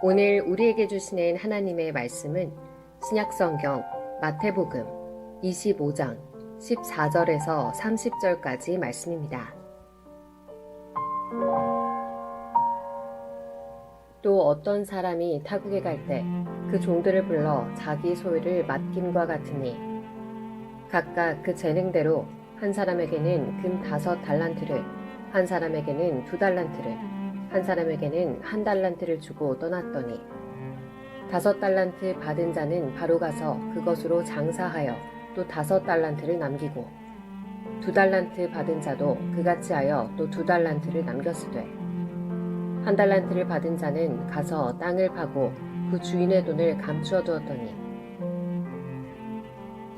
오늘 우리에게 주시는 하나님의 말씀은 신약성경 마태복음 25장 14절에서 30절까지 말씀입니다. 또 어떤 사람이 타국에 갈 때 그 종들을 불러 자기 소유를 맡김과 같으니 각각 그 재능대로 한 사람에게는 금 5달란트를, 한 사람에게는 2달란트를, 한 사람에게는 1달란트를 주고 떠났더니 5달란트 받은 자는 바로 가서 그것으로 장사하여 또 5달란트를 남기고 2달란트 받은 자도 그같이 하여 또 2달란트를 남겼으되 1달란트를 받은 자는 가서 땅을 파고 그 주인의 돈을 감추어 두었더니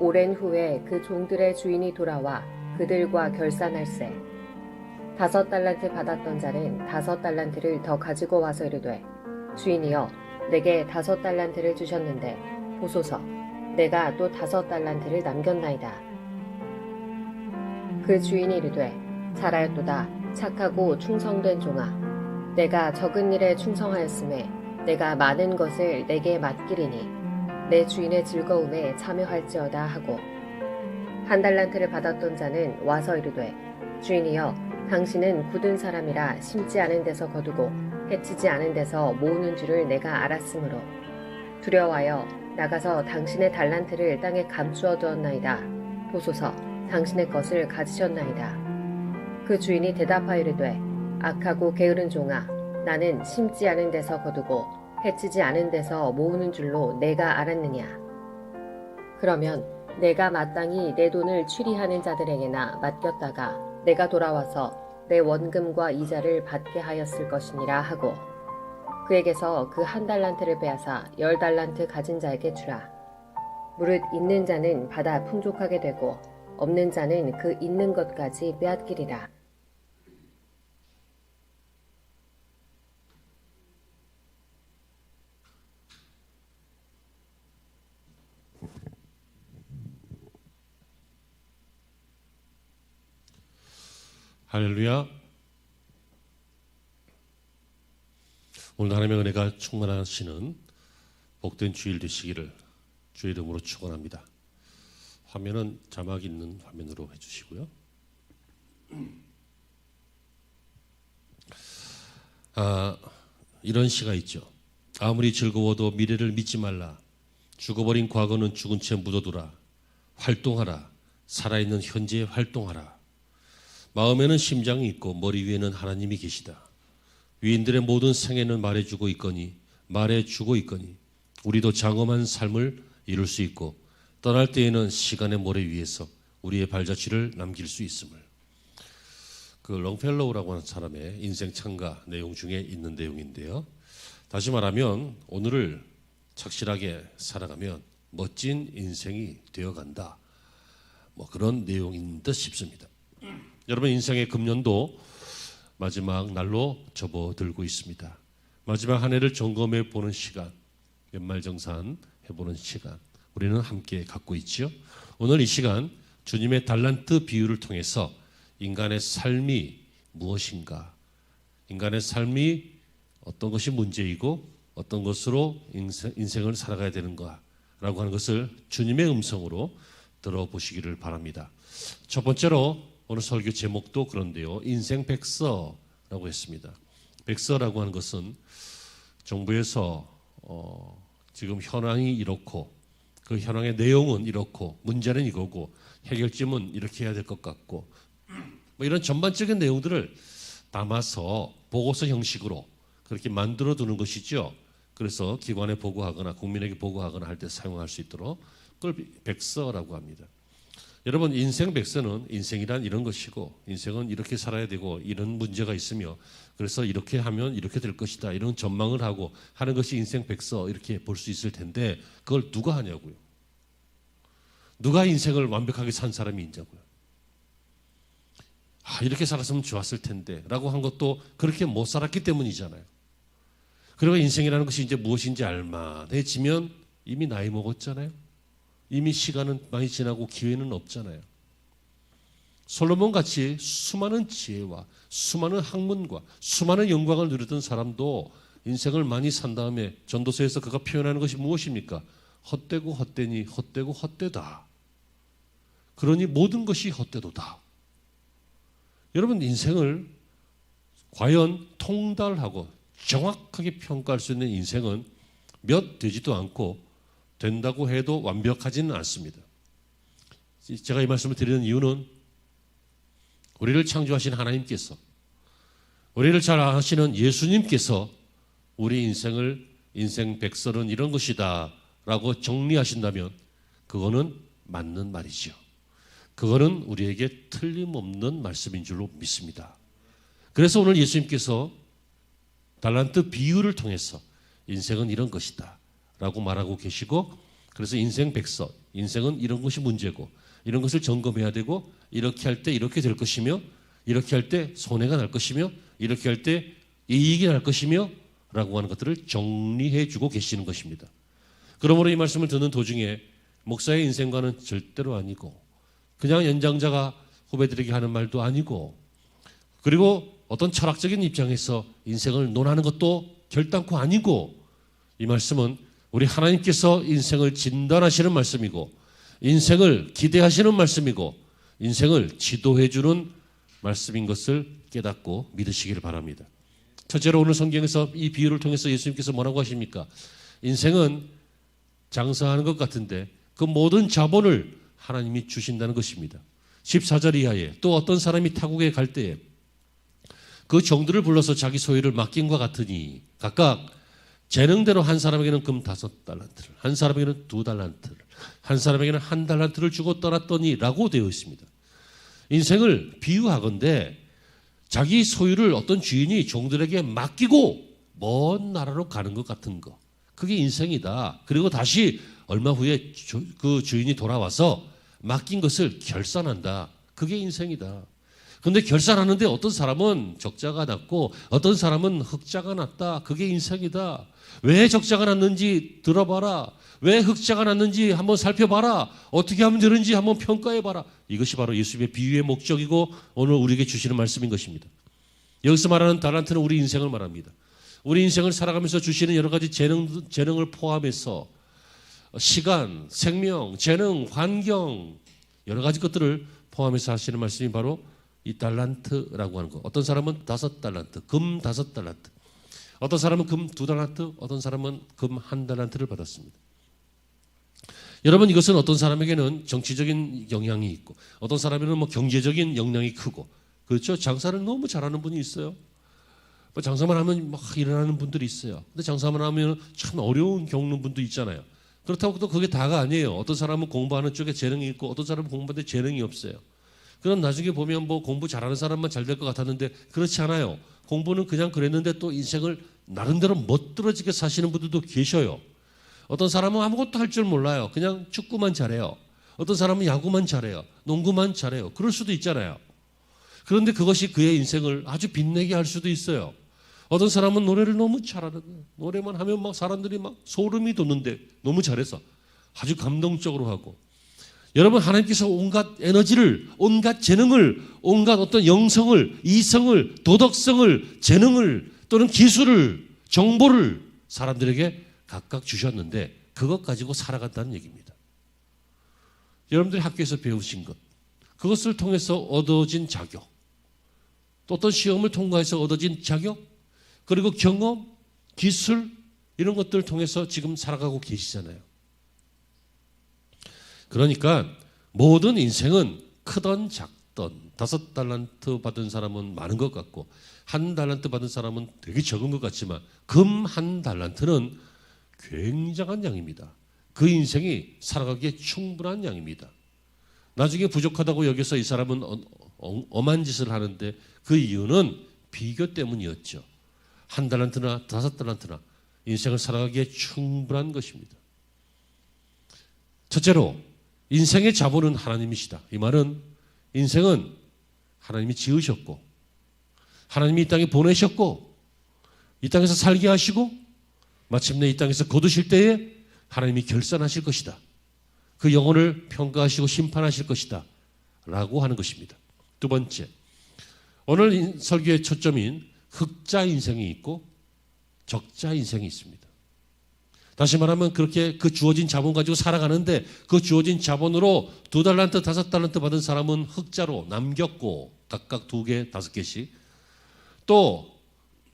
오랜 후에 그 종들의 주인이 돌아와 그들과 결산할세 5달란트 받았던 자는 5달란트를 더 가지고 와서 이르되 주인이여 내게 5달란트를 주셨는데 보소서 내가 또 5달란트를 남겼나이다. 그 주인이 이르되 잘하였도다 착하고 충성된 종아 내가 적은 일에 충성하였음에 내가 많은 것을 내게 맡기리니 내 주인의 즐거움에 참여할지어다 하고 1달란트를 받았던 자는 와서 이르되 주인이여 당신은 굳은 사람이라 심지 않은 데서 거두고 해치지 않은 데서 모으는 줄을 내가 알았으므로 두려워하여 나가서 당신의 달란트를 땅에 감추어 두었나이다. 보소서 당신의 것을 가지셨나이다. 그 주인이 대답하여 이르되 악하고 게으른 종아 나는 심지 않은 데서 거두고 해치지 않은 데서 모으는 줄로 내가 알았느냐. 그러면 내가 마땅히 내 돈을 취리하는 자들에게나 맡겼다가 내가 돌아와서 내 원금과 이자를 받게 하였을 것이니라 하고 그에게서 그 1달란트를 빼앗아 10달란트 가진 자에게 주라. 무릇 있는 자는 받아 풍족하게 되고 없는 자는 그 있는 것까지 빼앗기리라. 할렐루야. 오늘 하나님의 은혜가 충만하시는 복된 주일 되시기를 주의 이름으로 축원합니다. 화면은 자막 있는 화면으로 해주시고요. 이런 시가 있죠. 아무리 즐거워도 미래를 믿지 말라. 죽어버린 과거는 죽은 채 묻어두라. 활동하라. 살아있는 현재에 활동하라. 마음에는 심장이 있고 머리 위에는 하나님이 계시다. 위인들의 모든 생애는 말해주고 있거니 우리도 장엄한 삶을 이룰 수 있고 떠날 때에는 시간의 모래 위에서 우리의 발자취를 남길 수 있음을. 그 롱펠로우라고 하는 사람의 인생 찬가 내용 중에 있는 내용인데요. 다시 말하면 오늘을 착실하게 살아가면 멋진 인생이 되어간다. 그런 내용인 듯 싶습니다. 여러분 인생의 금년도 마지막 날로 접어들고 있습니다. 마지막 한 해를 점검해 보는 시간, 연말정산 해보는 시간 우리는 함께 갖고 있지요. 오늘 이 시간 주님의 달란트 비유를 통해서 인간의 삶이 무엇인가, 인간의 삶이 어떤 것이 문제이고 어떤 것으로 인생을 살아가야 되는가라고 하는 것을 주님의 음성으로 들어보시기를 바랍니다. 첫 번째로 오늘 설교 제목도 그런데요. 인생 백서라고 했습니다. 백서라고 하는 것은 정부에서 지금 현황이 이렇고 그 현황의 내용은 이렇고 문제는 이거고 해결점은 이렇게 해야 될 것 같고 이런 전반적인 내용들을 담아서 보고서 형식으로 그렇게 만들어 두는 것이죠. 그래서 기관에 보고하거나 국민에게 보고하거나 할 때 사용할 수 있도록 그걸 백서라고 합니다. 여러분 인생 백서는 인생이란 이런 것이고 인생은 이렇게 살아야 되고 이런 문제가 있으며 그래서 이렇게 하면 이렇게 될 것이다 이런 전망을 하고 하는 것이 인생 백서 이렇게 볼 수 있을 텐데 그걸 누가 하냐고요. 누가 인생을 완벽하게 산 사람이 있냐고요. 이렇게 살았으면 좋았을 텐데 라고 한 것도 그렇게 못 살았기 때문이잖아요. 그리고 인생이라는 것이 이제 무엇인지 알만해지면 이미 나이 먹었잖아요. 이미 시간은 많이 지나고 기회는 없잖아요. 솔로몬같이 수많은 지혜와 수많은 학문과 수많은 영광을 누렸던 사람도 인생을 많이 산 다음에 전도서에서 그가 표현하는 것이 무엇입니까? 헛되고 헛되니 헛되고 헛되다. 그러니 모든 것이 헛되도다. 여러분, 인생을 과연 통달하고 정확하게 평가할 수 있는 인생은 몇 되지도 않고 된다고 해도 완벽하지는 않습니다. 제가 이 말씀을 드리는 이유는 우리를 창조하신 하나님께서, 우리를 잘 아시는 예수님께서 우리 인생을 인생 백설은 이런 것이다 라고 정리하신다면 그거는 맞는 말이죠. 그거는 우리에게 틀림없는 말씀인 줄로 믿습니다. 그래서 오늘 예수님께서 달란트 비유를 통해서 인생은 이런 것이다 라고 말하고 계시고, 그래서 인생 백서, 인생은 이런 것이 문제고 이런 것을 점검해야 되고, 이렇게 할 때 이렇게 될 것이며, 이렇게 할 때 손해가 날 것이며, 이렇게 할 때 이익이 날 것이며 라고 하는 것들을 정리해 주고 계시는 것입니다. 그러므로 이 말씀을 듣는 도중에 목사의 인생과는 절대로 아니고, 그냥 연장자가 후배들에게 하는 말도 아니고, 그리고 어떤 철학적인 입장에서 인생을 논하는 것도 결단코 아니고, 이 말씀은 우리 하나님께서 인생을 진단하시는 말씀이고, 인생을 기대하시는 말씀이고, 인생을 지도해 주는 말씀인 것을 깨닫고 믿으시기를 바랍니다. 첫째로 오늘 성경에서 이 비유를 통해서 예수님께서 뭐라고 하십니까? 인생은 장사하는 것 같은데 그 모든 자본을 하나님이 주신다는 것입니다. 14절 이하에 또 어떤 사람이 타국에 갈 때에 그 종들을 불러서 자기 소유를 맡김과 같으니 각각 재능대로 한 사람에게는 금 5달란트를, 한 사람에게는 2달란트를, 한 사람에게는 1달란트를 주고 떠났더니 라고 되어 있습니다. 인생을 비유하건대 자기 소유를 어떤 주인이 종들에게 맡기고 먼 나라로 가는 것 같은 거, 그게 인생이다. 그리고 다시 얼마 후에 그 주인이 돌아와서 맡긴 것을 결산한다. 그게 인생이다. 그런데 결산하는데 어떤 사람은 적자가 났고 어떤 사람은 흑자가 났다. 그게 인생이다. 왜 적자가 났는지 들어봐라. 왜 흑자가 났는지 한번 살펴봐라. 어떻게 하면 되는지 한번 평가해봐라. 이것이 바로 예수님의 비유의 목적이고 오늘 우리에게 주시는 말씀인 것입니다. 여기서 말하는 달란트는 우리 인생을 말합니다. 우리 인생을 살아가면서 주시는 여러 가지 재능을 포함해서 시간, 생명, 재능, 환경, 여러 가지 것들을 포함해서 하시는 말씀이 바로 이 달란트라고 하는 것. 어떤 사람은 5달란트, 금 5달란트. 어떤 사람은 금 2달란트, 어떤 사람은 금 1달란트를 받았습니다. 여러분, 이것은 어떤 사람에게는 정치적인 영향이 있고 어떤 사람에게는 뭐 경제적인 영향이 크고, 그렇죠? 장사를 너무 잘하는 분이 있어요. 장사만 하면 막 일어나는 분들이 있어요. 근데 장사만 하면 참 어려운 겪는 분도 있잖아요. 그렇다고 또 그게 다가 아니에요. 어떤 사람은 공부하는 쪽에 재능이 있고 어떤 사람은 공부하는데 재능이 없어요. 그럼 나중에 보면 뭐 공부 잘하는 사람만 잘 될 것 같았는데 그렇지 않아요. 공부는 그냥 그랬는데 또 인생을 나름대로 멋들어지게 사시는 분들도 계셔요. 어떤 사람은 아무것도 할 줄 몰라요. 그냥 축구만 잘해요. 어떤 사람은 야구만 잘해요. 농구만 잘해요. 그럴 수도 있잖아요. 그런데 그것이 그의 인생을 아주 빛내게 할 수도 있어요. 어떤 사람은 노래를 너무 잘하는 거예요. 노래만 하면 막 사람들이 막 소름이 돋는데 너무 잘해서 아주 감동적으로 하고, 여러분, 하나님께서 온갖 에너지를, 온갖 재능을, 온갖 어떤 영성을, 이성을, 도덕성을, 재능을 또는 기술을, 정보를 사람들에게 각각 주셨는데 그것 가지고 살아간다는 얘기입니다. 여러분들이 학교에서 배우신 것, 그것을 통해서 얻어진 자격, 또 어떤 시험을 통과해서 얻어진 자격, 그리고 경험, 기술, 이런 것들을 통해서 지금 살아가고 계시잖아요. 그러니까 모든 인생은 크던 작던 5달란트 받은 사람은 많은 것 같고 1달란트 받은 사람은 되게 적은 것 같지만 금 1달란트는 굉장한 양입니다. 그 인생이 살아가기에 충분한 양입니다. 나중에 부족하다고 여겨서 이 사람은 엄한 짓을 하는데 그 이유는 비교 때문이었죠. 1달란트나 5달란트나 인생을 살아가기에 충분한 것입니다. 첫째로 인생의 자본은 하나님이시다. 이 말은 인생은 하나님이 지으셨고 하나님이 이 땅에 보내셨고 이 땅에서 살게 하시고 마침내 이 땅에서 거두실 때에 하나님이 결산하실 것이다. 그 영혼을 평가하시고 심판하실 것이다 라고 하는 것입니다. 두 번째, 오늘 설교의 초점인 흑자 인생이 있고 적자 인생이 있습니다. 다시 말하면 그렇게 그 주어진 자본 가지고 살아가는데 그 주어진 자본으로 2달란트, 5달란트 받은 사람은 흑자로 남겼고 각각 2개, 5개씩 또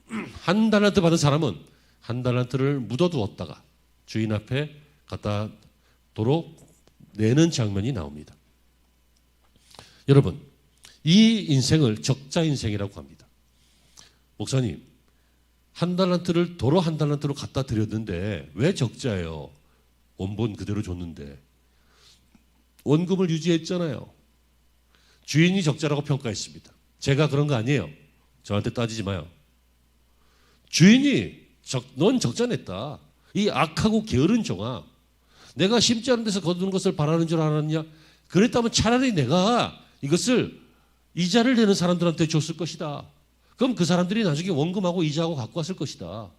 1달란트 받은 사람은 1달란트를 묻어두었다가 주인 앞에 갖다 도로 내는 장면이 나옵니다. 여러분, 이 인생을 적자 인생이라고 합니다. 목사님, 1달란트를 도로 1달란트로 갖다 드렸는데 왜 적자예요? 원본 그대로 줬는데. 원금을 유지했잖아요. 주인이 적자라고 평가했습니다. 제가 그런 거 아니에요. 저한테 따지지 마요. 주인이 넌 적자 냈다. 이 악하고 게으른 종아, 내가 심지 않은 데서 거두는 것을 바라는 줄 알았냐? 그랬다면 차라리 내가 이것을 이자를 내는 사람들한테 줬을 것이다. 그럼 그 사람들이 나중에 원금하고 이자하고 갖고 왔을 것이다.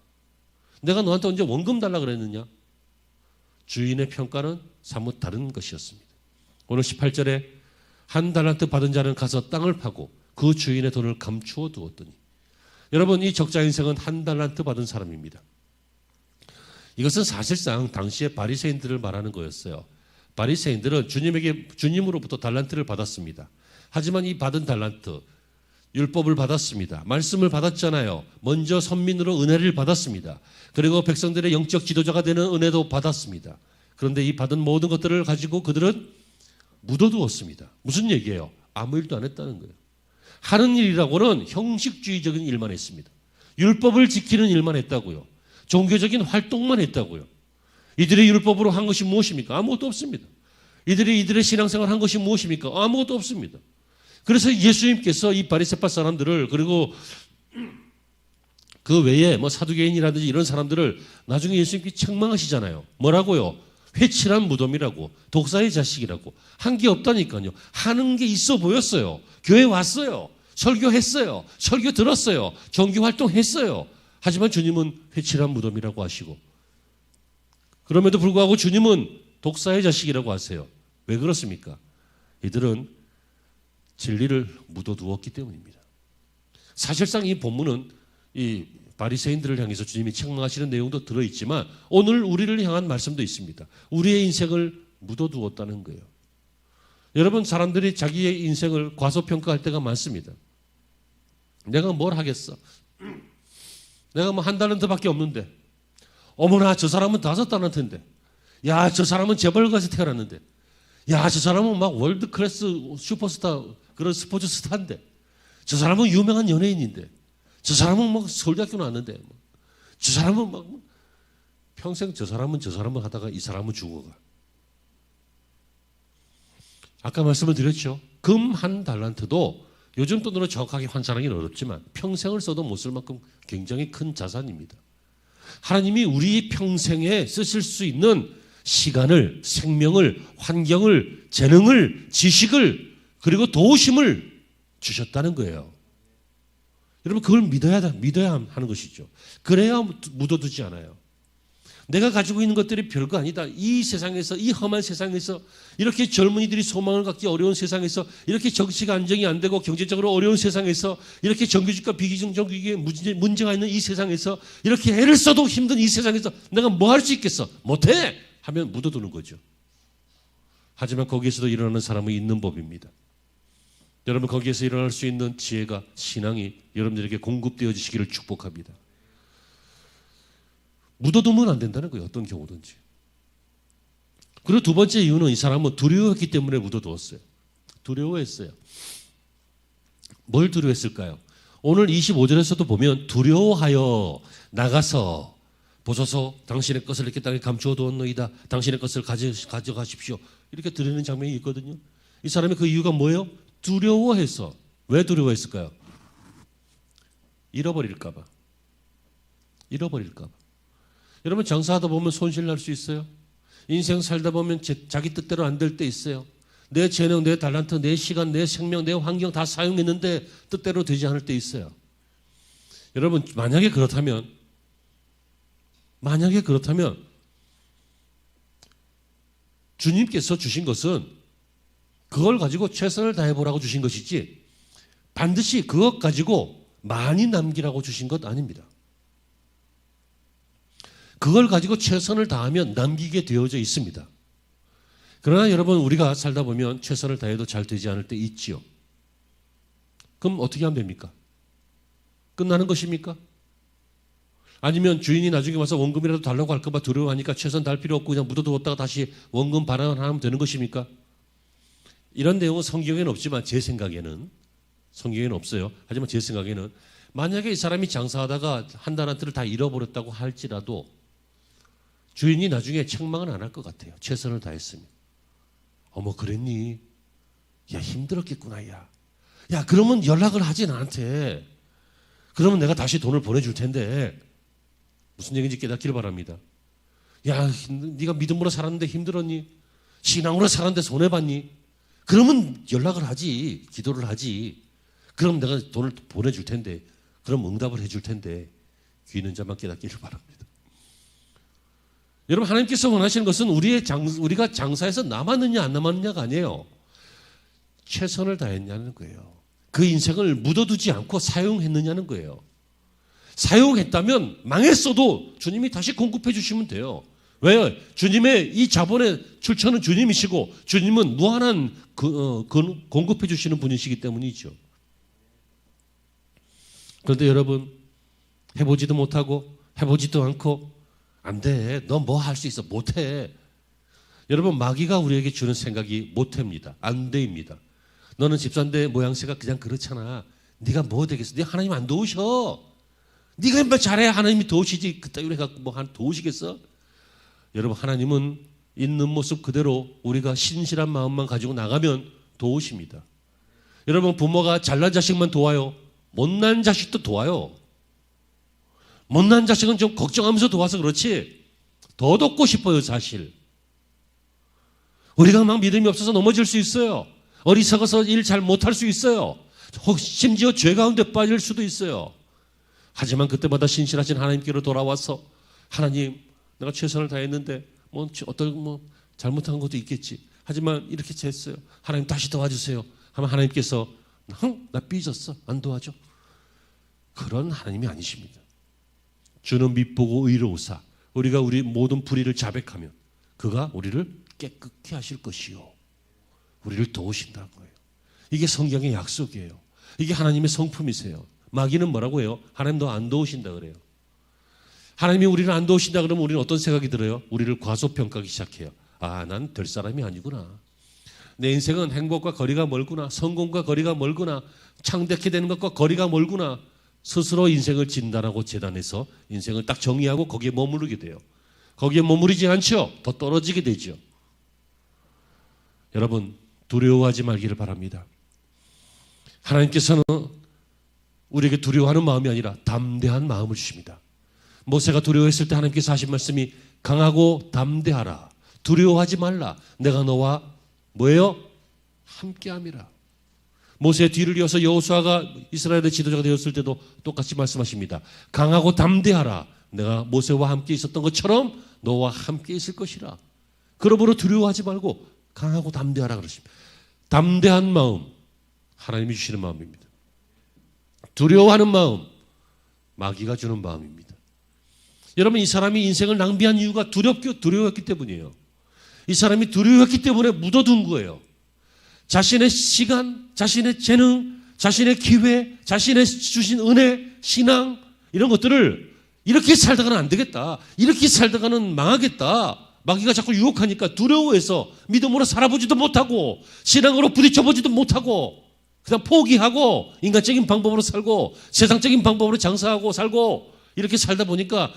내가 너한테 언제 원금 달라 그랬느냐? 주인의 평가는 사뭇 다른 것이었습니다. 오늘 18절에 1달란트 받은 자는 가서 땅을 파고 그 주인의 돈을 감추어 두었더니, 여러분, 이 적자 인생은 1달란트 받은 사람입니다. 이것은 사실상 당시의 바리새인들을 말하는 거였어요. 바리새인들은 주님으로부터 달란트를 받았습니다. 하지만 이 받은 달란트, 율법을 받았습니다. 말씀을 받았잖아요. 먼저 선민으로 은혜를 받았습니다. 그리고 백성들의 영적 지도자가 되는 은혜도 받았습니다. 그런데 이 받은 모든 것들을 가지고 그들은 묻어두었습니다. 무슨 얘기예요? 아무 일도 안 했다는 거예요. 하는 일이라고는 형식주의적인 일만 했습니다. 율법을 지키는 일만 했다고요. 종교적인 활동만 했다고요. 이들의 율법으로 한 것이 무엇입니까? 아무것도 없습니다. 이들의 신앙생활 한 것이 무엇입니까? 아무것도 없습니다. 그래서 예수님께서 이 바리새파 사람들을, 그리고 그 외에 뭐 사두개인이라든지 이런 사람들을 나중에 예수님께 책망하시잖아요. 뭐라고요? 회칠한 무덤이라고, 독사의 자식이라고. 한 게 없다니까요. 하는 게 있어 보였어요. 교회 왔어요. 설교했어요. 설교 들었어요. 종교활동했어요. 하지만 주님은 회칠한 무덤이라고 하시고, 그럼에도 불구하고 주님은 독사의 자식이라고 하세요. 왜 그렇습니까? 이들은 진리를 묻어두었기 때문입니다. 사실상 이 본문은 이 바리새인들을 향해서 주님이 책망하시는 내용도 들어있지만 오늘 우리를 향한 말씀도 있습니다. 우리의 인생을 묻어두었다는 거예요. 여러분, 사람들이 자기의 인생을 과소평가할 때가 많습니다. 내가 뭘 하겠어? 내가 뭐 1달란트밖에 없는데, 어머나 저 사람은 5달란트인데, 야 저 사람은 재벌가에서 태어났는데, 야 저 사람은 막 월드 클래스 슈퍼스타, 그런 스포츠 스타인데, 저 사람은 유명한 연예인인데, 저 사람은 막 서울대학교 나왔는데, 저 사람은 막 평생 저 사람은 하다가 이 사람은 죽어가. 아까 말씀을 드렸죠. 금 1달란트도 요즘 돈으로 정확하게 환산하기는 어렵지만 평생을 써도 못 쓸 만큼 굉장히 큰 자산입니다. 하나님이 우리 평생에 쓰실 수 있는 시간을, 생명을, 환경을, 재능을, 지식을, 그리고 도우심을 주셨다는 거예요. 여러분, 그걸 믿어야 하는 것이죠. 그래야 묻어두지 않아요. 내가 가지고 있는 것들이 별거 아니다. 이 세상에서, 이 험한 세상에서, 이렇게 젊은이들이 소망을 갖기 어려운 세상에서, 이렇게 정치가 안정이 안 되고 경제적으로 어려운 세상에서, 이렇게 정규직과 비정규직의 문제가 있는 이 세상에서, 이렇게 애를 써도 힘든 이 세상에서 내가 뭐 할 수 있겠어? 못해! 하면 묻어두는 거죠. 하지만 거기에서도 일어나는 사람은 있는 법입니다. 여러분, 거기에서 일어날 수 있는 지혜가, 신앙이 여러분들에게 공급되어지시기를 축복합니다. 묻어두면 안 된다는 거예요. 어떤 경우든지. 그리고 두 번째 이유는 이 사람은 두려워했기 때문에 묻어두었어요. 두려워했어요. 뭘 두려워했을까요? 오늘 25절에서도 보면 두려워하여 나가서 보소서 당신의 것을 이렇게 땅에 감추어 두었노이다. 당신의 것을 가져가십시오. 이렇게 드리는 장면이 있거든요. 이 사람의 그 이유가 뭐예요? 두려워해서. 왜 두려워했을까요? 잃어버릴까 봐. 잃어버릴까 봐. 여러분, 장사하다 보면 손실 날 수 있어요. 인생 살다 보면 자기 뜻대로 안 될 때 있어요. 내 재능, 내 달란트, 내 시간, 내 생명, 내 환경 다 사용했는데 뜻대로 되지 않을 때 있어요. 여러분, 만약에 그렇다면 주님께서 주신 것은 그걸 가지고 최선을 다해보라고 주신 것이지 반드시 그것 가지고 많이 남기라고 주신 것 아닙니다. 그걸 가지고 최선을 다하면 남기게 되어져 있습니다. 그러나 여러분, 우리가 살다 보면 최선을 다해도 잘 되지 않을 때 있지요. 그럼 어떻게 하면 됩니까? 끝나는 것입니까? 아니면 주인이 나중에 와서 원금이라도 달라고 할까 봐 두려워하니까 최선 다할 필요 없고 그냥 묻어두었다가 다시 원금 반환하면 되는 것입니까? 이런 내용은 성경에는 없지만 제 생각에는, 성경에는 없어요. 하지만 제 생각에는 만약에 이 사람이 장사하다가 한 달한테를 다 잃어버렸다고 할지라도 주인이 나중에 책망은 안 할 것 같아요. 최선을 다했으면. 어머, 그랬니? 야, 힘들었겠구나. 야, 그러면 연락을 하지 나한테. 그러면 내가 다시 돈을 보내줄 텐데. 무슨 얘기인지 깨닫기를 바랍니다. 야, 네가 믿음으로 살았는데 힘들었니? 신앙으로 살았는데 손해봤니? 그러면 연락을 하지. 기도를 하지. 그럼 내가 돈을 보내줄 텐데. 그럼 응답을 해줄 텐데. 귀 있는 자만 깨닫기를 바랍니다. 여러분, 하나님께서 원하시는 것은 우리가 장사해서 남았느냐 안 남았느냐가 아니에요. 최선을 다했냐는 거예요. 그 인생을 묻어두지 않고 사용했느냐는 거예요. 사용했다면 망했어도 주님이 다시 공급해 주시면 돼요. 왜요? 주님의 이 자본의 출처는 주님이시고 주님은 무한한 공급해 주시는 분이시기 때문이죠. 그런데 여러분, 해보지도 못하고 해보지도 않고 안 돼. 너 뭐 할 수 있어? 못해. 여러분, 마귀가 우리에게 주는 생각이 못해입니다. 안 돼입니다. 너는 집사인데 모양새가 그냥 그렇잖아. 네가 뭐 되겠어? 네 하나님 안 도우셔. 네가 인마 잘해야 하나님이 도우시지. 그따위로 해갖고 뭐 도우시겠어? 여러분, 하나님은 있는 모습 그대로 우리가 신실한 마음만 가지고 나가면 도우십니다. 여러분, 부모가 잘난 자식만 도와요? 못난 자식도 도와요. 못난 자식은 좀 걱정하면서 도와서 그렇지 더 돕고 싶어요. 사실 우리가 막 믿음이 없어서 넘어질 수 있어요. 어리석어서 일 잘 못할 수 있어요. 혹시 심지어 죄 가운데 빠질 수도 있어요. 하지만 그때마다 신실하신 하나님께로 돌아와서 하나님, 내가 최선을 다했는데 어떤 잘못한 것도 있겠지. 하지만 이렇게 했어요. 하나님 다시 도와주세요. 하면 하나님께서 나 삐졌어. 안 도와줘. 그런 하나님이 아니십니다. 주는 밉보고 의로우사. 우리가 우리 모든 불의를 자백하면 그가 우리를 깨끗게 하실 것이요. 우리를 도우신다는 거예요. 이게 성경의 약속이에요. 이게 하나님의 성품이세요. 마귀는 뭐라고 해요? 하나님 너 안 도우신다 그래요. 하나님이 우리를 안 도우신다 그러면 우리는 어떤 생각이 들어요? 우리를 과소평가하기 시작해요. 아, 난 될 사람이 아니구나. 내 인생은 행복과 거리가 멀구나. 성공과 거리가 멀구나. 창대케 되는 것과 거리가 멀구나. 스스로 인생을 진단하고 재단해서 인생을 딱 정의하고 거기에 머무르게 돼요. 거기에 머무르지 않죠. 더 떨어지게 되죠. 여러분, 두려워하지 말기를 바랍니다. 하나님께서는 우리에게 두려워하는 마음이 아니라 담대한 마음을 주십니다. 모세가 두려워했을 때 하나님께서 하신 말씀이 강하고 담대하라. 두려워하지 말라. 내가 너와 뭐예요? 함께함이라. 모세의 뒤를 이어서 여호수아가 이스라엘의 지도자가 되었을 때도 똑같이 말씀하십니다. 강하고 담대하라. 내가 모세와 함께 있었던 것처럼 너와 함께 있을 것이라. 그러므로 두려워하지 말고 강하고 담대하라 그러십니다. 담대한 마음, 하나님이 주시는 마음입니다. 두려워하는 마음, 마귀가 주는 마음입니다. 여러분, 이 사람이 인생을 낭비한 이유가 두려웠기 때문이에요. 이 사람이 두려웠기 때문에 묻어둔 거예요. 자신의 시간, 자신의 재능, 자신의 기회, 자신의 주신 은혜, 신앙 이런 것들을 이렇게 살다가는 안 되겠다. 이렇게 살다가는 망하겠다. 마귀가 자꾸 유혹하니까 두려워해서 믿음으로 살아보지도 못하고 신앙으로 부딪혀보지도 못하고 그냥 포기하고 인간적인 방법으로 살고 세상적인 방법으로 장사하고 살고 이렇게 살다 보니까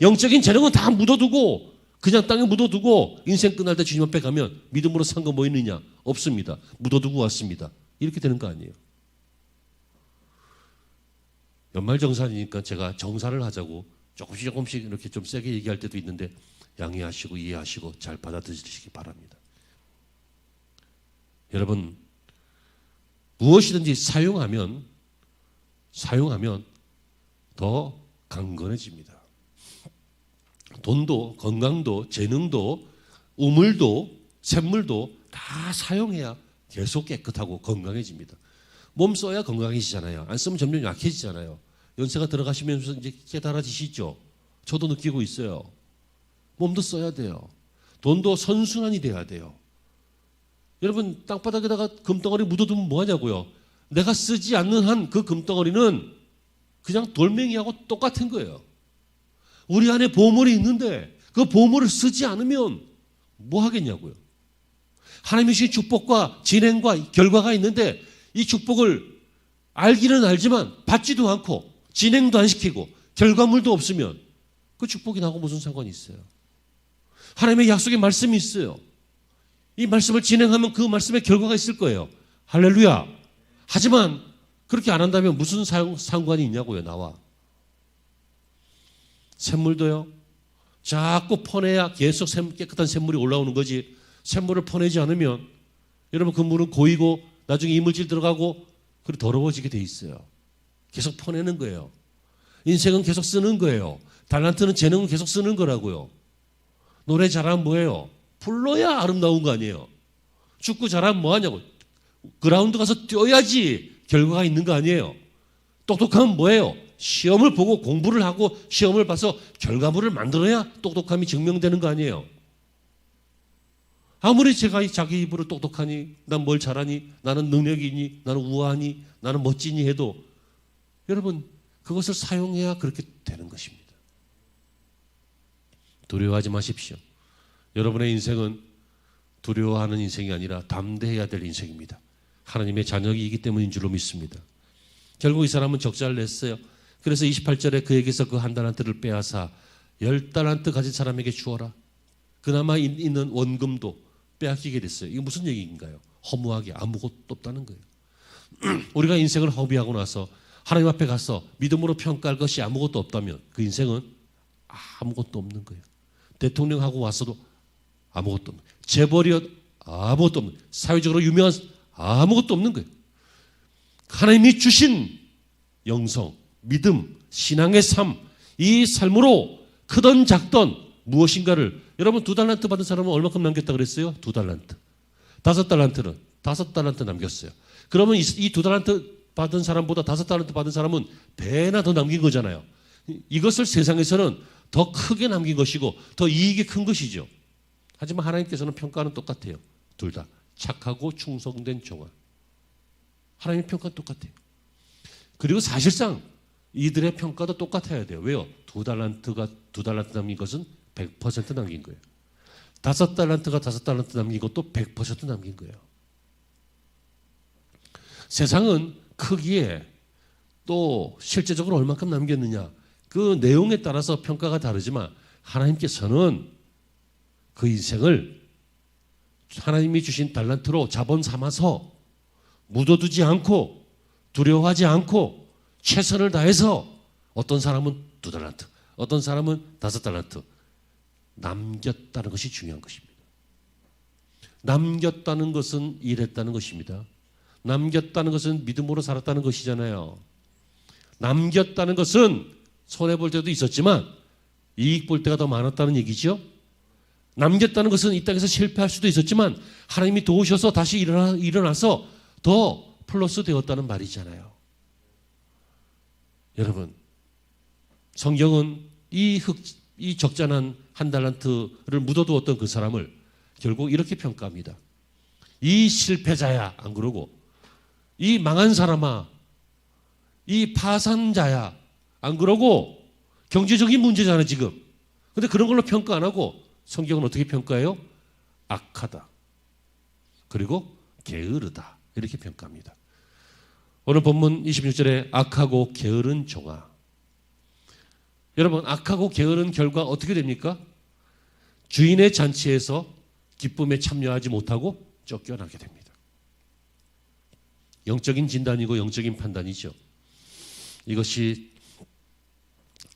영적인 재능은 다 묻어두고 그냥 땅에 묻어두고 인생 끝날 때 주님 앞에 가면 믿음으로 산 거 뭐 있느냐? 없습니다. 묻어두고 왔습니다. 이렇게 되는 거 아니에요. 연말정산이니까 제가 정산을 하자고 조금씩 이렇게 좀 세게 얘기할 때도 있는데 양해하시고 이해하시고 잘 받아들이시기 바랍니다. 여러분, 무엇이든지 사용하면 더 강건해집니다. 돈도 건강도 재능도 우물도 샘물도 다 사용해야 계속 깨끗하고 건강해집니다. 몸 써야 건강해지잖아요. 안 쓰면 점점 약해지잖아요. 연세가 들어가시면서 이제 깨달아지시죠. 저도 느끼고 있어요. 몸도 써야 돼요. 돈도 선순환이 돼야 돼요. 여러분, 땅바닥에다가 금덩어리 묻어두면 뭐하냐고요? 내가 쓰지 않는 한 그 금덩어리는 그냥 돌멩이하고 똑같은 거예요. 우리 안에 보물이 있는데 그 보물을 쓰지 않으면 뭐 하겠냐고요. 하나님이 주신 축복과 진행과 결과가 있는데 이 축복을 알기는 알지만 받지도 않고 진행도 안 시키고 결과물도 없으면 그 축복이 나하고 무슨 상관이 있어요. 하나님의 약속의 말씀이 있어요. 이 말씀을 진행하면 그 말씀의 결과가 있을 거예요. 할렐루야. 하지만 그렇게 안 한다면 무슨 상관이 있냐고요, 나와. 샘물도요. 자꾸 퍼내야 계속 깨끗한 샘물이 올라오는 거지. 샘물을 퍼내지 않으면 여러분 그 물은 고이고 나중에 이물질 들어가고 그리고 더러워지게 돼 있어요. 계속 퍼내는 거예요. 인생은 계속 쓰는 거예요. 달란트는 재능은 계속 쓰는 거라고요. 노래 잘하면 뭐예요? 불러야 아름다운 거 아니에요. 축구 잘하면 뭐하냐고. 그라운드 가서 뛰어야지 결과가 있는 거 아니에요. 똑똑하면 뭐예요? 시험을 보고 공부를 하고 시험을 봐서 결과물을 만들어야 똑똑함이 증명되는 거 아니에요. 아무리 제가 자기 입으로 똑똑하니, 난 뭘 잘하니, 나는 능력이 있니, 나는 우아하니, 나는 멋지니 해도 여러분 그것을 사용해야 그렇게 되는 것입니다. 두려워하지 마십시오. 여러분의 인생은 두려워하는 인생이 아니라 담대해야 될 인생입니다. 하나님의 자녀이기 때문인 줄로 믿습니다. 결국 이 사람은 적자를 냈어요. 그래서 28절에 그에게서 그 한 달란트를 빼앗아 10달란트 가진 사람에게 주어라. 그나마 있는 원금도 빼앗기게 됐어요. 이게 무슨 얘기인가요? 허무하게 아무것도 없다는 거예요. 우리가 인생을 허비하고 나서 하나님 앞에 가서 믿음으로 평가할 것이 아무것도 없다면 그 인생은 아무것도 없는 거예요. 대통령하고 왔어도 아무것도 없는 거예요. 재벌이었 아무것도 없는 거예요. 사회적으로 유명한 아무것도 없는 거예요. 하나님이 주신 영성, 믿음, 신앙의 삶, 이 삶으로 크던 작던 무엇인가를 여러분 2달란트 받은 사람은 얼마큼 남겼다 그랬어요? 2달란트. 5달란트는 5달란트 남겼어요. 그러면 이 2달란트 받은 사람보다 5달란트 받은 사람은 배나 더 남긴 거잖아요. 이것을 세상에서는 더 크게 남긴 것이고 더 이익이 큰 것이죠. 하지만 하나님께서는 평가는 똑같아요. 둘 다 착하고 충성된 종아. 하나님의 평가는 똑같아요. 그리고 사실상 이들의 평가도 똑같아야 돼요. 왜요? 2달란트 남긴 것은 100% 남긴 거예요. 5달란트가 5달란트 남긴 것도 100% 남긴 거예요. 세상은 크기에 또 실제적으로 얼마큼 남겼느냐 그 내용에 따라서 평가가 다르지만 하나님께서는 그 인생을 하나님이 주신 달란트로 자본 삼아서 묻어두지 않고 두려워하지 않고 최선을 다해서 어떤 사람은 2달란트, 어떤 사람은 5달란트 남겼다는 것이 중요한 것입니다. 남겼다는 것은 일했다는 것입니다. 남겼다는 것은 믿음으로 살았다는 것이잖아요. 남겼다는 것은 손해볼 때도 있었지만 이익 볼 때가 더 많았다는 얘기죠. 남겼다는 것은 이 땅에서 실패할 수도 있었지만 하나님이 도우셔서 다시 일어나서 더 플러스 되었다는 말이잖아요. 여러분, 성경은 이 적잖은 1달란트를 묻어두었던 그 사람을 결국 이렇게 평가합니다. 이 실패자야, 안 그러고 이 망한 사람아, 이 파산자야, 안 그러고 경제적인 문제잖아요 지금. 근데 그런 걸로 평가 안 하고 성경은 어떻게 평가해요? 악하다. 그리고 게으르다. 이렇게 평가합니다. 오늘 본문 26절에 악하고 게으른 종아. 여러분, 악하고 게으른 결과 어떻게 됩니까? 주인의 잔치에서 기쁨에 참여하지 못하고 쫓겨나게 됩니다. 영적인 진단이고 영적인 판단이죠. 이것이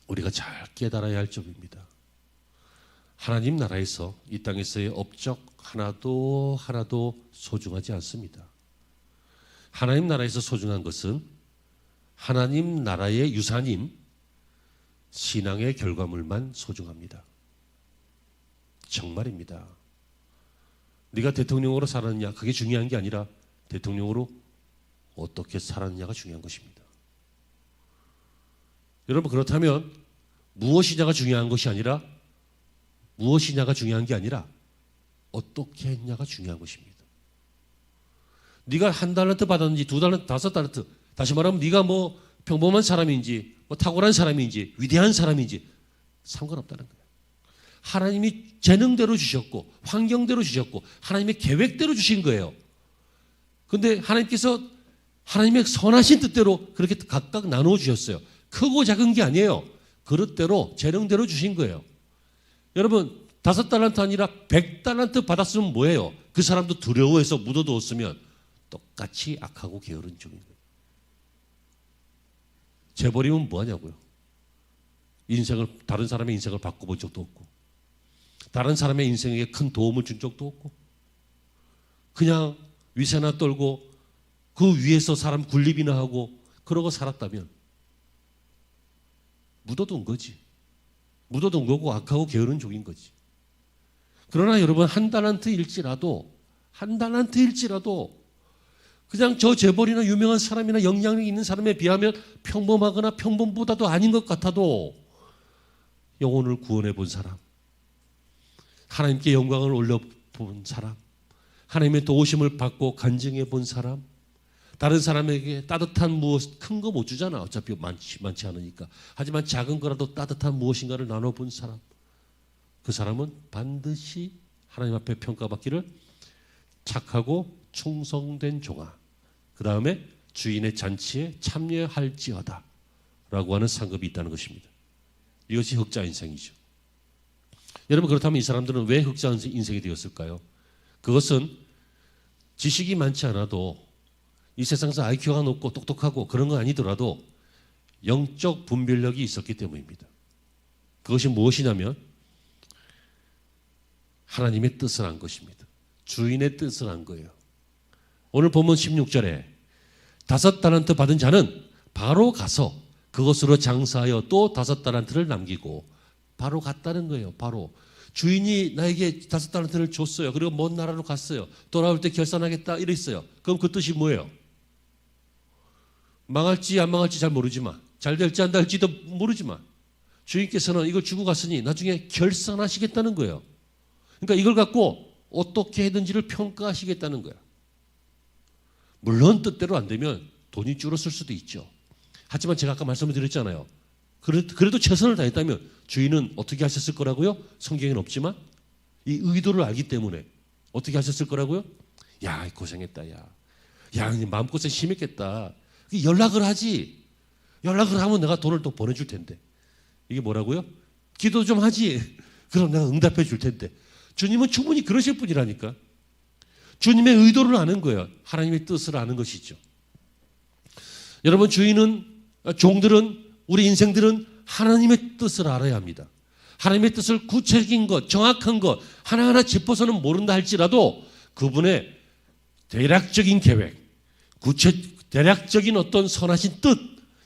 우리가 잘 깨달아야 할 점입니다. 하나님 나라에서 이 땅에서의 업적 하나도 소중하지 않습니다. 하나님 나라에서 소중한 것은 하나님 나라의 유산인 신앙의 결과물만 소중합니다. 정말입니다. 네가 대통령으로 살았느냐 그게 중요한 게 아니라 대통령으로 어떻게 살았느냐가 중요한 것입니다. 여러분, 그렇다면 무엇이냐가 중요한 것이 아니라 무엇이냐가 중요한 게 아니라 어떻게 했냐가 중요한 것입니다. 네가 1달란트 받았는지 2달란트, 5달란트, 다시 말하면 네가 뭐 평범한 사람인지 뭐 탁월한 사람인지 위대한 사람인지 상관없다는 거예요. 하나님이 재능대로 주셨고 환경대로 주셨고 하나님의 계획대로 주신 거예요. 그런데 하나님께서 하나님의 선하신 뜻대로 그렇게 각각 나누어 주셨어요. 크고 작은 게 아니에요. 그릇대로 재능대로 주신 거예요. 여러분 5달란트 아니라 100달란트 받았으면 뭐예요? 그 사람도 두려워해서 묻어두었으면 똑같이 악하고 게으른 종인 거예요. 재벌이면 뭐하냐고요. 다른 사람의 인생을 바꿔본 적도 없고 다른 사람의 인생에 큰 도움을 준 적도 없고 그냥 위세나 떨고 그 위에서 사람 굴립이나 하고 그러고 살았다면 묻어둔 거지. 묻어둔 거고 악하고 게으른 종인 거지. 그러나 여러분 1달란트일지라도 그냥 저 재벌이나 유명한 사람이나 영향력 있는 사람에 비하면 평범하거나 평범보다도 아닌 것 같아도 영혼을 구원해 본 사람, 하나님께 영광을 올려본 사람, 하나님의 도우심을 받고 간증해 본 사람, 다른 사람에게 따뜻한 무엇, 큰 거 못 주잖아. 어차피 많지 않으니까. 하지만 작은 거라도 따뜻한 무엇인가를 나눠본 사람, 그 사람은 반드시 하나님 앞에 평가받기를 착하고 충성된 종아, 그 다음에 주인의 잔치에 참여할지어다 라고 하는 상급이 있다는 것입니다. 이것이 흑자 인생이죠. 여러분, 그렇다면 이 사람들은 왜 흑자 인생이 되었을까요? 그것은 지식이 많지 않아도 이 세상에서 IQ가 높고 똑똑하고 그런 건 아니더라도 영적 분별력이 있었기 때문입니다. 그것이 무엇이냐면 하나님의 뜻을 안 것입니다. 주인의 뜻을 안 거예요. 오늘 본문 16절에 5달란트 받은 자는 바로 가서 그것으로 장사하여 또 5달란트를 남기고 바로 갔다는 거예요. 바로 주인이 나에게 5달란트를 줬어요. 그리고 먼 나라로 갔어요. 돌아올 때 결산하겠다 이랬어요. 그럼 그 뜻이 뭐예요? 망할지 안 망할지 잘 모르지만, 잘 될지 안 될지도 모르지만 주인께서는 이걸 주고 갔으니 나중에 결산하시겠다는 거예요. 그러니까 이걸 갖고 어떻게 해든지를 평가하시겠다는 거야. 물론 뜻대로 안 되면 돈이 줄었을 수도 있죠. 하지만 제가 아까 말씀을 드렸잖아요. 그래도 최선을 다했다면 주인은 어떻게 하셨을 거라고요? 성경에는 없지만 이 의도를 알기 때문에 어떻게 하셨을 거라고요? 야, 고생했다. 야, 마음고생 심했겠다. 연락을 하지. 연락을 하면 내가 돈을 또 보내줄 텐데. 이게 뭐라고요? 기도 좀 하지. 그럼 내가 응답해 줄 텐데. 주님은 충분히 그러실 분이라니까. 주님의 의도를 아는 거예요. 하나님의 뜻을 아는 것이죠. 여러분, 종들은, 우리 인생들은 하나님의 뜻을 알아야 합니다. 하나님의 뜻을 구체적인 것, 정확한 것 하나하나 짚어서는 모른다 할지라도 그분의 대략적인 계획, 대략적인 어떤 선하신 뜻,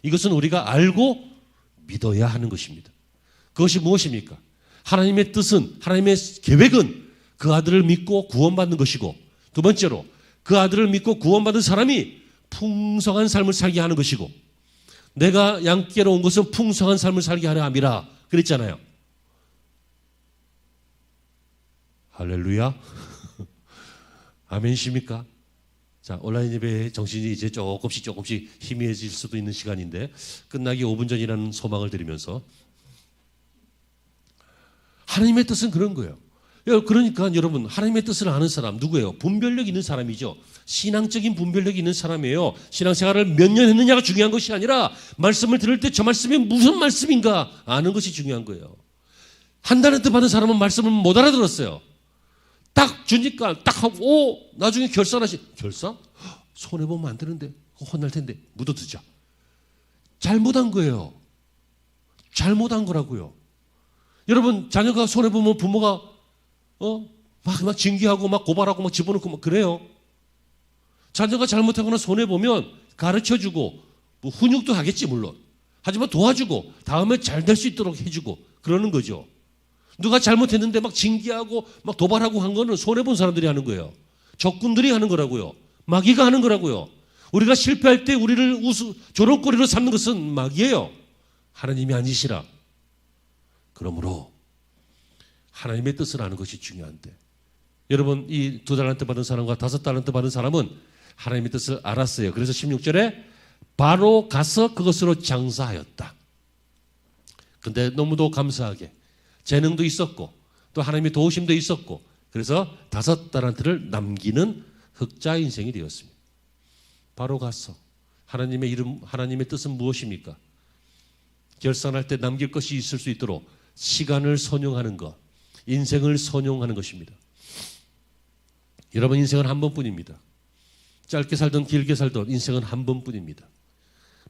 이것은 우리가 알고 믿어야 하는 것입니다. 그것이 무엇입니까? 하나님의 뜻은, 하나님의 계획은 그 아들을 믿고 구원받는 것이고, 두 번째로 그 아들을 믿고 구원받은 사람이 풍성한 삶을 살게 하는 것이고, 내가 양께로 온 것은 풍성한 삶을 살게 하려 함이라 그랬잖아요. 할렐루야. 아멘이십니까? 자, 온라인 예배의 정신이 이제 조금씩 희미해질 수도 있는 시간인데 끝나기 5분 전이라는 소망을 드리면서 하나님의 뜻은 그런 거예요. 그러니까 여러분, 하나님의 뜻을 아는 사람 누구예요? 분별력 있는 사람이죠. 신앙적인 분별력이 있는 사람이에요. 신앙생활을 몇 년 했느냐가 중요한 것이 아니라 말씀을 들을 때 저 말씀이 무슨 말씀인가 아는 것이 중요한 거예요. 1달란트 받은 사람은 말씀을 못 알아들었어요. 딱 주니까 딱 하고 나중에 결산? 손해보면 안 되는데 혼날 텐데 묻어두자. 잘못한 거예요. 잘못한 거라고요. 여러분, 자녀가 손해보면 부모가 막 징계하고 막 고발하고 막 집어넣고 막 그래요. 자녀가 잘못하거나 손해보면 가르쳐주고 뭐 훈육도 하겠지 물론. 하지만 도와주고 다음에 잘 될 수 있도록 해주고 그러는 거죠. 누가 잘못했는데 막 징계하고 막 도발하고 한 거는 손해본 사람들이 하는 거예요. 적군들이 하는 거라고요. 마귀가 하는 거라고요. 우리가 실패할 때 우리를 조롱거리로 삼는 것은 마귀예요. 하나님이 아니시라. 그러므로 하나님의 뜻을 아는 것이 중요한데, 여러분 이 2달란트 받은 사람과 5달란트 받은 사람은 하나님의 뜻을 알았어요. 그래서 16절에 바로 가서 그것으로 장사하였다. 근데 너무도 감사하게 재능도 있었고 또 하나님의 도우심도 있었고, 그래서 5달란트를 남기는 흑자 인생이 되었습니다. 바로 가서 하나님의 이름, 하나님의 뜻은 무엇입니까? 결산할 때 남길 것이 있을 수 있도록 시간을 선용하는 것, 인생을 선용하는 것입니다. 여러분 인생은 한 번뿐입니다. 짧게 살든 길게 살든 인생은 한 번뿐입니다.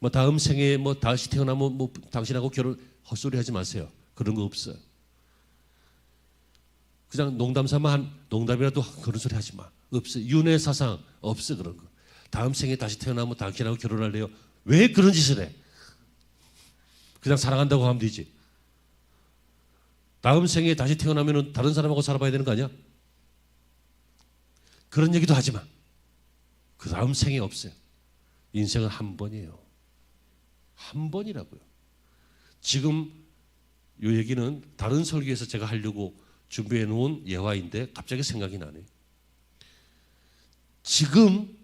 뭐 다음 생에 뭐 다시 태어나면 뭐 당신하고 결혼 헛소리 하지 마세요. 그런 거 없어요. 그냥 농담 삼아 한 농담이라도 그런 소리 하지 마. 없어. 윤회 사상 없어. 그런 거. 다음 생에 다시 태어나면 당신하고 결혼할래요. 왜 그런 짓을 해? 그냥 사랑한다고 하면 되지. 다음 생에 다시 태어나면 다른 사람하고 살아봐야 되는 거 아니야? 그런 얘기도 하지 마. 그 다음 생에 없어요. 인생은 한 번이에요. 한 번이라고요. 지금 이 얘기는 다른 설교에서 제가 하려고 준비해 놓은 예화인데 갑자기 생각이 나네요. 지금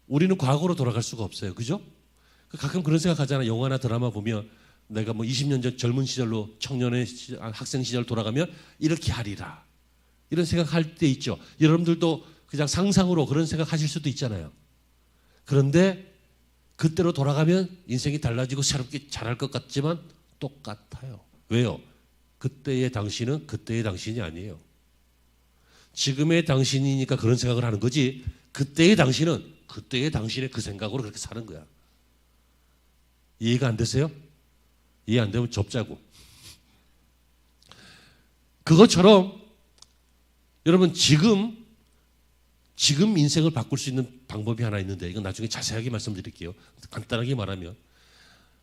우리는 과거로 돌아갈 수가 없어요. 그죠? 가끔 그런 생각하잖아요. 영화나 드라마 보면 내가 뭐 20년 전 젊은 시절로 청년의 학생 시절 돌아가면 이렇게 하리라. 이런 생각할 때 있죠. 여러분들도 그냥 상상으로 그런 생각하실 수도 있잖아요. 그런데 그때로 돌아가면 인생이 달라지고 새롭게 잘할 것 같지만 똑같아요. 왜요? 그때의 당신은 그때의 당신이 아니에요. 지금의 당신이니까 그런 생각을 하는 거지, 그때의 당신은 그때의 당신의 그 생각으로 그렇게 사는 거야. 이해가 안 되세요? 이해 안 되면 접자고. 그것처럼 여러분 지금 인생을 바꿀 수 있는 방법이 하나 있는데, 이건 나중에 자세하게 말씀드릴게요. 간단하게 말하면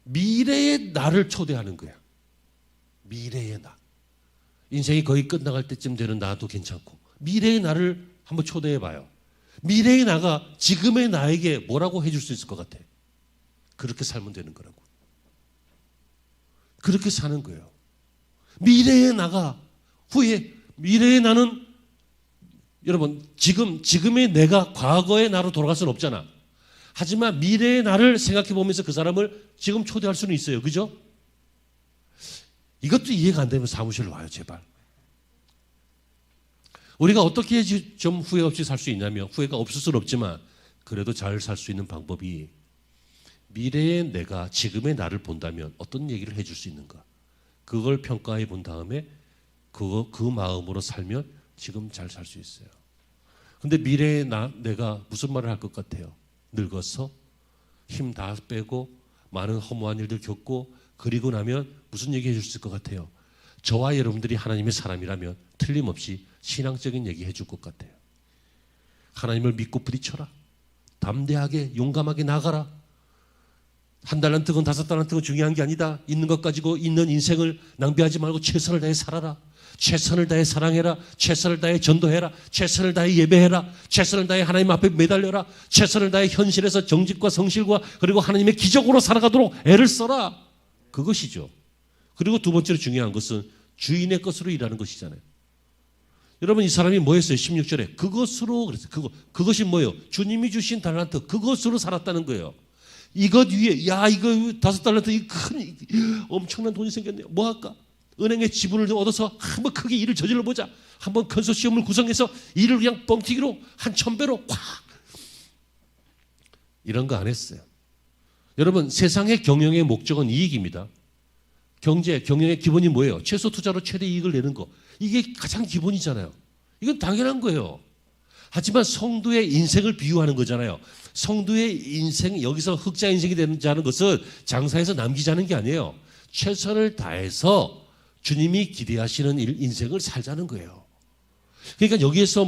미래의 나를 초대하는 거야. 미래의 나. 인생이 거의 끝나갈 때쯤 되는 나도 괜찮고, 미래의 나를 한번 초대해 봐요. 미래의 나가 지금의 나에게 뭐라고 해줄 수 있을 것 같아? 그렇게 살면 되는 거라고. 그렇게 사는 거예요. 미래의 나가 미래의 나는 여러분 지금의 내가 과거의 나로 돌아갈 수는 없잖아. 하지만 미래의 나를 생각해 보면서 그 사람을 지금 초대할 수는 있어요. 그죠? 이것도 이해가 안 되면 사무실로 와요. 제발. 우리가 어떻게 좀 후회 없이 살 수 있냐면, 후회가 없을 수는 없지만 그래도 잘 살 수 있는 방법이, 미래의 내가 지금의 나를 본다면 어떤 얘기를 해줄 수 있는가, 그걸 평가해 본 다음에 그 마음으로 살면 지금 잘 살 수 있어요. 근데 미래의 내가 무슨 말을 할 것 같아요? 늙어서 힘 다 빼고 많은 허무한 일들 겪고 그리고 나면 무슨 얘기 해줄 수 있을 것 같아요? 저와 여러분들이 하나님의 사람이라면 틀림없이 신앙적인 얘기 해줄 것 같아요. 하나님을 믿고 부딪혀라. 담대하게 용감하게 나가라. 1달란트건 5달란트건 중요한 게 아니다. 있는 것 가지고 있는 인생을 낭비하지 말고 최선을 다해 살아라. 최선을 다해 사랑해라. 최선을 다해 전도해라. 최선을 다해 예배해라. 최선을 다해 하나님 앞에 매달려라. 최선을 다해 현실에서 정직과 성실과 그리고 하나님의 기적으로 살아가도록 애를 써라. 그것이죠. 그리고 두 번째로 중요한 것은 주인의 것으로 일하는 것이잖아요. 여러분 이 사람이 뭐 했어요? 16절에 그것으로 그랬어요. 그것이 뭐예요? 주님이 주신 달란트, 그것으로 살았다는 거예요. 이것 위에 야 이거 5달란트 이 큰 엄청난 돈이 생겼네요. 뭐 할까? 은행에 지분을 좀 얻어서 한번 크게 일을 저질러 보자. 한번 컨소시엄을 구성해서 일을 그냥 뻥튀기로 한 1000배로 콱, 이런 거 안 했어요. 여러분 세상의 경영의 목적은 이익입니다. 경영의 기본이 뭐예요? 최소 투자로 최대 이익을 내는 거. 이게 가장 기본이잖아요. 이건 당연한 거예요. 하지만 성도의 인생을 비유하는 거잖아요. 성도의 인생, 여기서 흑자 인생이 되자는 것은 장사해서 남기자는 게 아니에요. 최선을 다해서 주님이 기대하시는 인생을 살자는 거예요. 그러니까 여기에서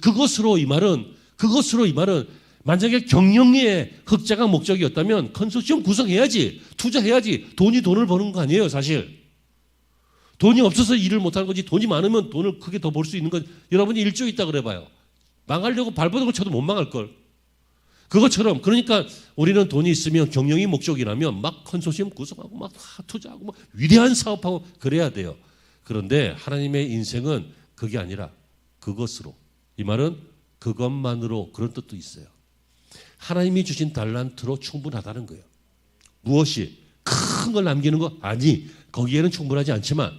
그것으로 이 말은 만약에 경영의 흑자가 목적이었다면 컨소시엄 구성해야지, 투자해야지, 돈을 버는 거 아니에요. 사실 돈이 없어서 일을 못하는 거지, 돈이 많으면 돈을 크게 더 벌 수 있는 건, 여러분이 1조 있다 그래봐요. 망하려고 발버둥을 쳐도 못 망할걸. 그것처럼 그러니까 우리는 돈이 있으면 경영이 목적이라면 막 컨소시엄 구성하고 막 투자하고 막 위대한 사업하고 그래야 돼요. 그런데 하나님의 인생은 그게 아니라 그것으로, 이 말은 그것만으로, 그런 뜻도 있어요. 하나님이 주신 달란트로 충분하다는 거예요. 무엇이? 큰 걸 남기는 거? 아니, 거기에는 충분하지 않지만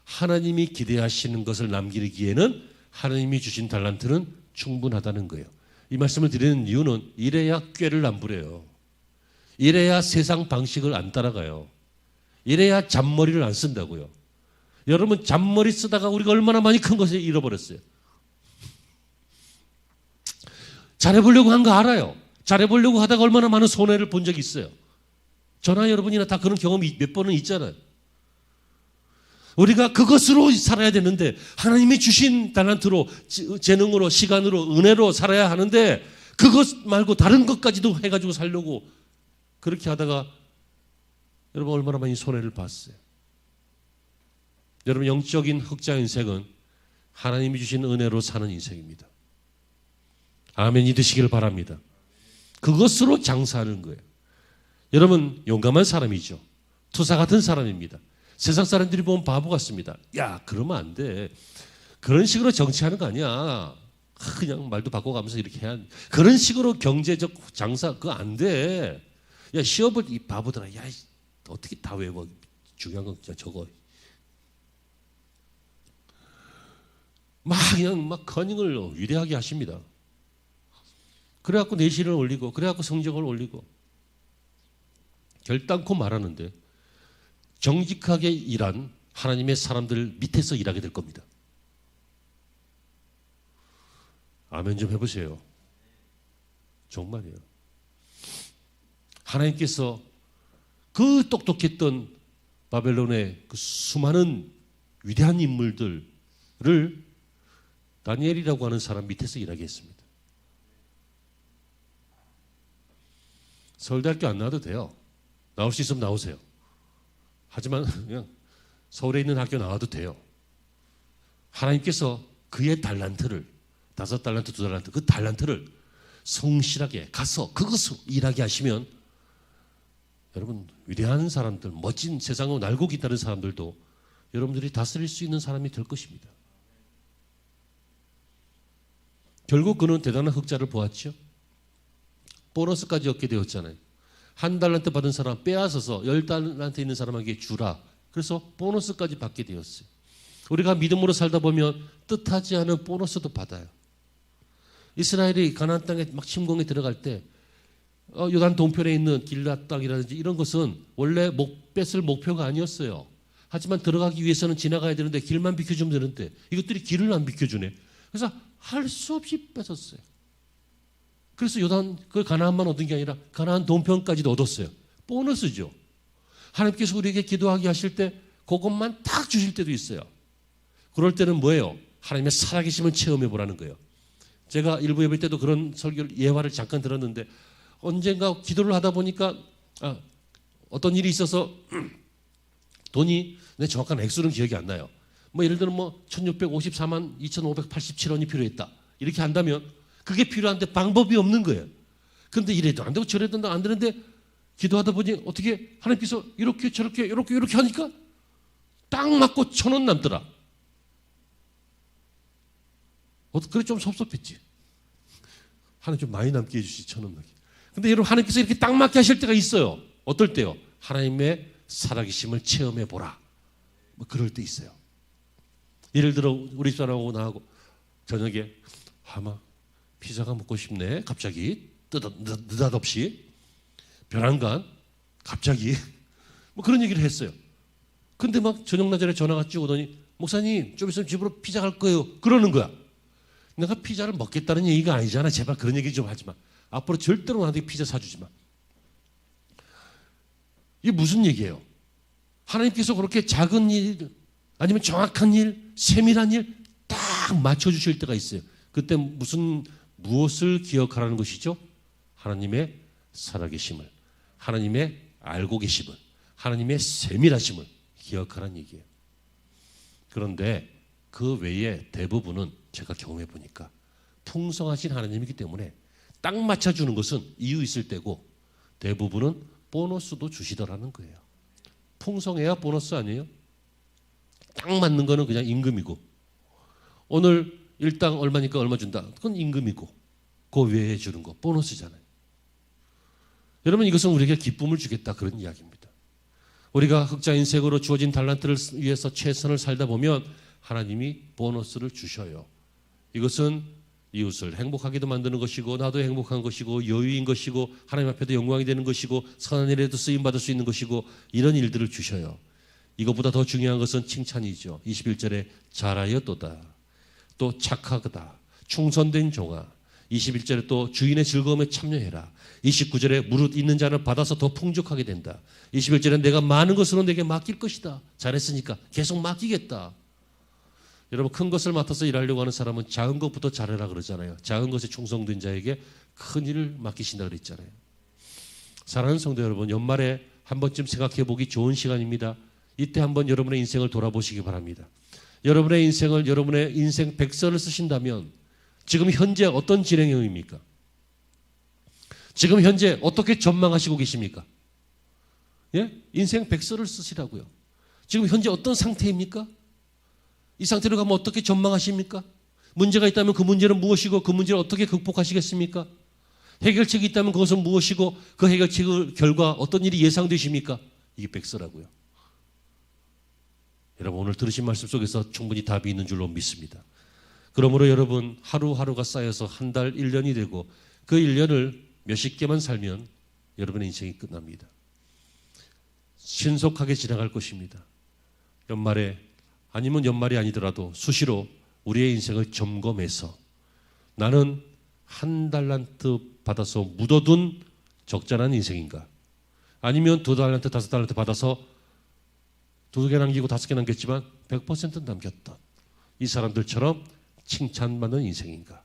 하나님이 기대하시는 것을 남기기에는 하나님이 주신 달란트는 충분하다는 거예요. 이 말씀을 드리는 이유는 이래야 꾀를 안 부려요. 이래야 세상 방식을 안 따라가요. 이래야 잔머리를 안 쓴다고요. 여러분, 잔머리 쓰다가 우리가 얼마나 많이 큰 것을 잃어버렸어요. 잘해보려고 한 거 알아요. 잘해보려고 하다가 얼마나 많은 손해를 본 적이 있어요. 저나 여러분이나 다 그런 경험이 몇 번은 있잖아요. 우리가 그것으로 살아야 되는데, 하나님이 주신 달란트로, 재능으로, 시간으로, 은혜로 살아야 하는데, 그것 말고 다른 것까지도 해가지고 살려고 그렇게 하다가 여러분 얼마나 많이 손해를 봤어요. 여러분, 영적인 흑자 인생은 하나님이 주신 은혜로 사는 인생입니다. 아멘이 되시길 바랍니다. 그것으로 장사하는 거예요. 여러분, 용감한 사람이죠. 투사 같은 사람입니다. 세상 사람들이 보면 바보 같습니다. 야, 그러면 안 돼. 그런 식으로 정치하는 거 아니야. 그냥 말도 바꿔가면서 이렇게 해야 돼. 그런 식으로 경제적 장사 그거 안 돼. 야, 시험을 이 바보들아. 야, 어떻게 다 외워. 중요한 건 그냥 적어. 막 그냥 막 커닝을 위대하게 하십니다. 그래갖고 내실을 올리고, 그래갖고 성적을 올리고, 결단코 말하는데 정직하게 일한 하나님의 사람들 밑에서 일하게 될 겁니다. 아멘 좀 해보세요. 정말이에요. 하나님께서 그 똑똑했던 바벨론의 그 수많은 위대한 인물들을 다니엘이라고 하는 사람 밑에서 일하게 했습니다. 서울대학교 안 나와도 돼요. 나올 수 있으면 나오세요. 하지만 그냥 서울에 있는 학교 나와도 돼요. 하나님께서 그의 달란트를, 5달란트, 2달란트, 그 달란트를 성실하게 가서 그것으로 일하게 하시면 여러분, 위대한 사람들, 멋진 세상으로 날고 기다리는 사람들도 여러분들이 다스릴 수 있는 사람이 될 것입니다. 결국 그는 대단한 흑자를 보았죠. 보너스까지 얻게 되었잖아요. 1달란트 받은 사람 빼앗아서 10달란트 있는 사람에게 주라. 그래서 보너스까지 받게 되었어요. 우리가 믿음으로 살다 보면 뜻하지 않은 보너스도 받아요. 이스라엘이 가나안 땅에 막 침공에 들어갈 때 요단 동편에 있는 길앗 땅이라든지 이런 것은 원래 뺏을 목표가 아니었어요. 하지만 들어가기 위해서는 지나가야 되는데 길만 비켜주면 되는데 이것들이 길을 안 비켜주네. 그래서 할 수 없이 뺏었어요. 그래서 요단 그 가나안만 얻은 게 아니라 가나안 동편까지도 얻었어요. 보너스죠. 하나님께서 우리에게 기도하게 하실 때 그것만 딱 주실 때도 있어요. 그럴 때는 뭐예요? 하나님의 살아계심을 체험해 보라는 거예요. 제가 일부 예배 때도 그런 설교를 예화를 잠깐 들었는데 언젠가 기도를 하다 보니까 어떤 일이 있어서 돈이 내 정확한 액수는 기억이 안 나요. 뭐 예를 들어 1654만 2587원이 필요했다. 이렇게 한다면 그게 필요한데 방법이 없는 거예요. 그런데 이래도 안 되고 저래도 안 되는데 기도하다 보니 어떻게 하나님께서 이렇게 저렇게 이렇게 하니까 딱 맞고 1,000원 남더라. 그래 좀 섭섭했지. 하나님 좀 많이 남게 해주시 1,000원 남게. 근데 여러분 하나님께서 이렇게 딱 맞게 하실 때가 있어요. 어떨 때요? 하나님의 살아계심을 체험해 보라. 뭐 그럴 때 있어요. 예를 들어 우리 집사람하고 나하고 저녁에 아마 피자가 먹고 싶네. 갑자기 느닷없이 벼랑간 갑자기 뭐 그런 얘기를 했어요. 근데 막 저녁 낮에 전화가 쭉 오더니 목사님 좀 있으면 집으로 피자 갈 거예요. 그러는 거야. 내가 피자를 먹겠다는 얘기가 아니잖아. 제발 그런 얘기 좀 하지 마. 앞으로 절대로 나한테 피자 사주지 마. 이게 무슨 얘기예요? 하나님께서 그렇게 작은 일 아니면 정확한 일, 세밀한 일 딱 맞춰주실 때가 있어요. 그때 무엇을 기억하라는 것이죠? 하나님의 살아계심을, 하나님의 알고 계심을, 하나님의 세밀하심을 기억하라는 얘기예요. 그런데 그 외에 대부분은 제가 경험해 보니까 풍성하신 하나님이기 때문에 딱 맞춰주는 것은 이유 있을 때고 대부분은 보너스도 주시더라는 거예요. 풍성해야 보너스 아니에요? 딱 맞는 거는 그냥 임금이고 오늘 일당 얼마니까 얼마 준다. 그건 임금이고 그 외에 주는 거 보너스잖아요. 여러분 이것은 우리에게 기쁨을 주겠다 그런 이야기입니다. 우리가 흑자 인생으로 주어진 달란트를 위해서 최선을 살다 보면 하나님이 보너스를 주셔요. 이것은 이웃을 행복하게도 만드는 것이고 나도 행복한 것이고 여유인 것이고 하나님 앞에도 영광이 되는 것이고 선한 일에도 쓰임받을 수 있는 것이고 이런 일들을 주셔요. 이것보다 더 중요한 것은 칭찬이죠. 21절에 잘하였도다. 또 착하다. 충성된 종아. 21절에 또 주인의 즐거움에 참여해라. 29절에 무릇 있는 자는 받아서 더 풍족하게 된다. 21절에 내가 많은 것으로 내게 맡길 것이다. 잘했으니까 계속 맡기겠다. 여러분 큰 것을 맡아서 일하려고 하는 사람은 작은 것부터 잘해라 그러잖아요. 작은 것에 충성된 자에게 큰 일을 맡기신다 그랬잖아요. 사랑하는 성도 여러분, 연말에 한 번쯤 생각해 보기 좋은 시간입니다. 이때 한번 여러분의 인생을 돌아보시기 바랍니다. 여러분의 인생을 여러분의 인생 백서를 쓰신다면 지금 현재 어떤 진행형입니까? 지금 현재 어떻게 전망하시고 계십니까? 예? 인생 백서를 쓰시라고요. 지금 현재 어떤 상태입니까? 이 상태로 가면 어떻게 전망하십니까? 문제가 있다면 그 문제는 무엇이고 그 문제를 어떻게 극복하시겠습니까? 해결책이 있다면 그것은 무엇이고 그 해결책 결과 어떤 일이 예상되십니까? 이게 백서라고요. 여러분 오늘 들으신 말씀 속에서 충분히 답이 있는 줄로 믿습니다. 그러므로 여러분 하루하루가 쌓여서 한 달, 1년이 되고 그 1년을 몇십 개만 살면 여러분의 인생이 끝납니다. 신속하게 지나갈 것입니다. 연말에 아니면 연말이 아니더라도 수시로 우리의 인생을 점검해서 나는 한 달란트 받아서 묻어둔 적절한 인생인가? 아니면 2달란트, 5달란트 받아서 2개 남기고 5개 남겼지만 100% 남겼던 이 사람들처럼 칭찬받는 인생인가?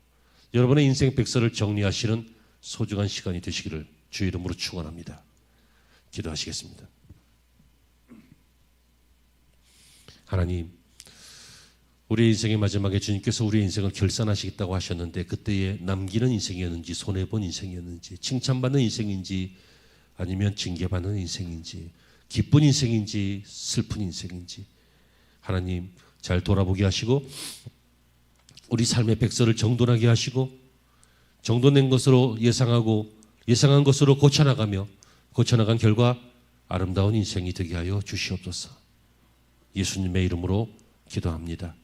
여러분의 인생 백서를 정리하시는 소중한 시간이 되시기를 주의 이름으로 축원합니다. 기도하시겠습니다. 하나님, 우리의 인생의 마지막에 주님께서 우리의 인생을 결산하시겠다고 하셨는데 그때에 남기는 인생이었는지 손해본 인생이었는지 칭찬받는 인생인지 아니면 징계받는 인생인지 기쁜 인생인지 슬픈 인생인지 하나님 잘 돌아보게 하시고 우리 삶의 백서를 정돈하게 하시고 정돈된 것으로 예상한 것으로 고쳐나가며 고쳐나간 결과 아름다운 인생이 되게 하여 주시옵소서. 예수님의 이름으로 기도합니다.